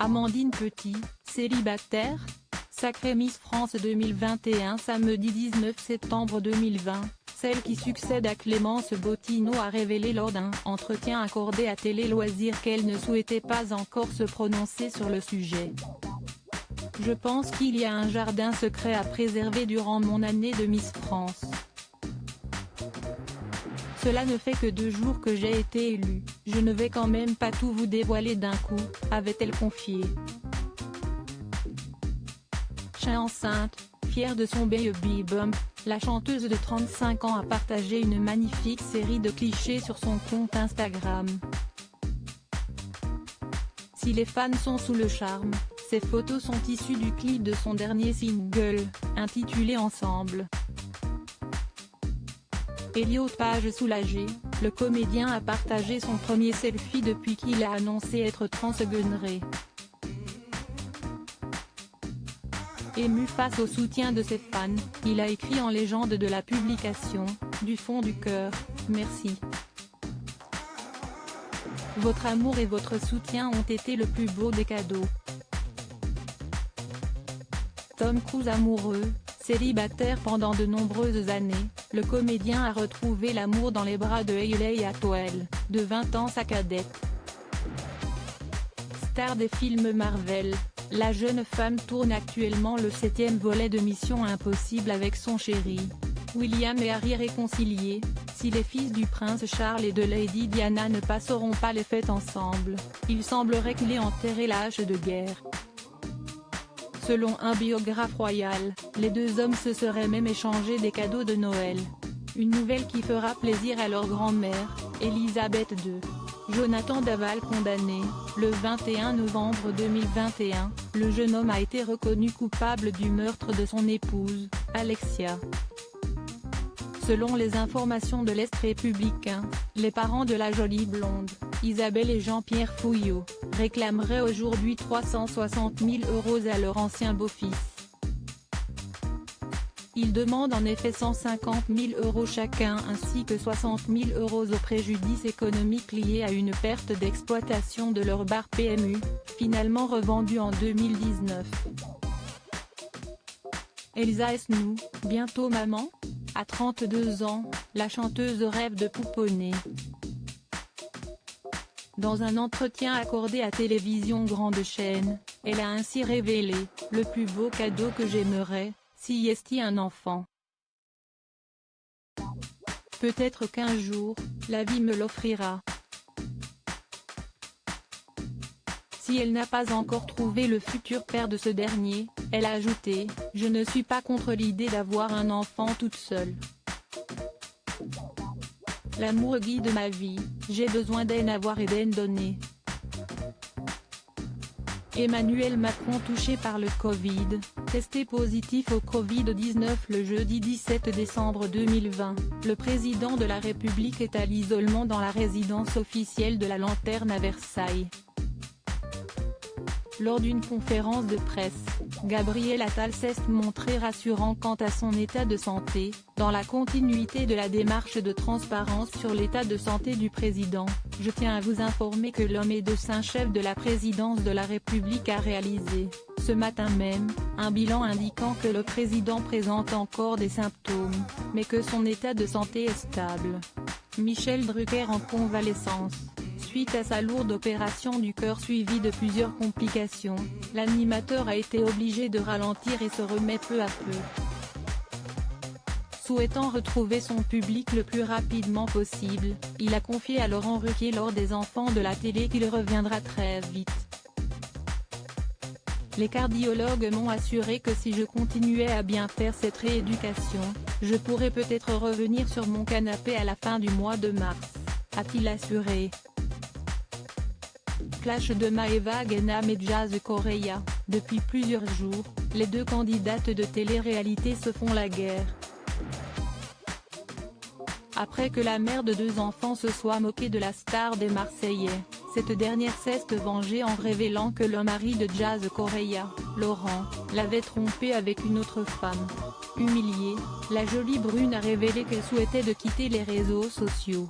Amandine Petit, célibataire? Sacrée Miss France 2021 samedi 19 septembre 2020, celle qui succède à Clémence Bottineau a révélé lors d'un entretien accordé à Télé Loisirs qu'elle ne souhaitait pas encore se prononcer sur le sujet. Je pense qu'il y a un jardin secret à préserver durant mon année de Miss France. Cela ne fait que 2 jours que j'ai été élue, je ne vais quand même pas tout vous dévoiler d'un coup, avait-elle confié. Enceinte, fière de son baby bump, la chanteuse de 35 ans a partagé une magnifique série de clichés sur son compte Instagram. Si les fans sont sous le charme, ces photos sont issues du clip de son dernier single, intitulé Ensemble. Elliot Page soulagé, le comédien a partagé son premier selfie depuis qu'il a annoncé être transgenré. Ému face au soutien de ses fans, il a écrit en légende de la publication, du fond du cœur, merci. Votre amour et votre soutien ont été le plus beau des cadeaux. Tom Cruise amoureux, célibataire pendant de nombreuses années, le comédien a retrouvé l'amour dans les bras de Hayley Atwell, de 20 ans sa cadette. Star des films Marvel, la jeune femme tourne actuellement le 7e volet de Mission Impossible avec son chéri. William et Harry réconciliés, si les fils du prince Charles et de Lady Diana ne passeront pas les fêtes ensemble, il semblerait qu'il ait enterré la hache de guerre. Selon un biographe royal, les 2 hommes se seraient même échangé des cadeaux de Noël. Une nouvelle qui fera plaisir à leur grand-mère, Elisabeth II. Jonathan Daval condamné, le 21 novembre 2021, le jeune homme a été reconnu coupable du meurtre de son épouse, Alexia. Selon les informations de l'Est républicain, les parents de la jolie blonde, Isabelle et Jean-Pierre Fouillot, réclameraient aujourd'hui 360 000 € à leur ancien beau-fils. Ils demandent en effet 150 000 € chacun ainsi que 60 000 € au préjudice économique lié à une perte d'exploitation de leur bar PMU, finalement revendu en 2019. Elsa Esnou, bientôt maman? À 32 ans, la chanteuse rêve de pouponner. Dans un entretien accordé à Télévision Grande Chaîne, elle a ainsi révélé « Le plus beau cadeau que j'aimerais, si est un enfant. Peut-être qu'un jour, la vie me l'offrira. » Si elle n'a pas encore trouvé le futur père de ce dernier, elle a ajouté « Je ne suis pas contre l'idée d'avoir un enfant toute seule. L'amour guide ma vie, j'ai besoin d'en avoir et d'en donner. » Emmanuel Macron touché par le Covid, testé positif au Covid-19 le jeudi 17 décembre 2020, le président de la République est à l'isolement dans la résidence officielle de la Lanterne à Versailles. Lors d'une conférence de presse, Gabriel Attal s'est montré rassurant quant à son état de santé, dans la continuité de la démarche de transparence sur l'état de santé du président. Je tiens à vous informer que l'homme médecin chef de la présidence de la République a réalisé, ce matin même, un bilan indiquant que le président présente encore des symptômes, mais que son état de santé est stable. Michel Drucker en convalescence. Suite à sa lourde opération du cœur suivie de plusieurs complications, l'animateur a été obligé de ralentir et se remet peu à peu. Souhaitant retrouver son public le plus rapidement possible, il a confié à Laurent Ruquier lors des Enfants de la télé qu'il reviendra très vite. Les cardiologues m'ont assuré que si je continuais à bien faire cette rééducation, je pourrais peut-être revenir sur mon canapé à la fin du mois de mars, a-t-il assuré. Clash de Maëva Guénam et Jazz Correia, depuis plusieurs jours, les 2 candidates de télé-réalité se font la guerre. Après que la mère de 2 enfants se soit moquée de la star des Marseillais, cette dernière s'est vengée en révélant que le mari de Jazz Correia, Laurent, l'avait trompée avec une autre femme. Humiliée, la jolie brune a révélé qu'elle souhaitait de quitter les réseaux sociaux.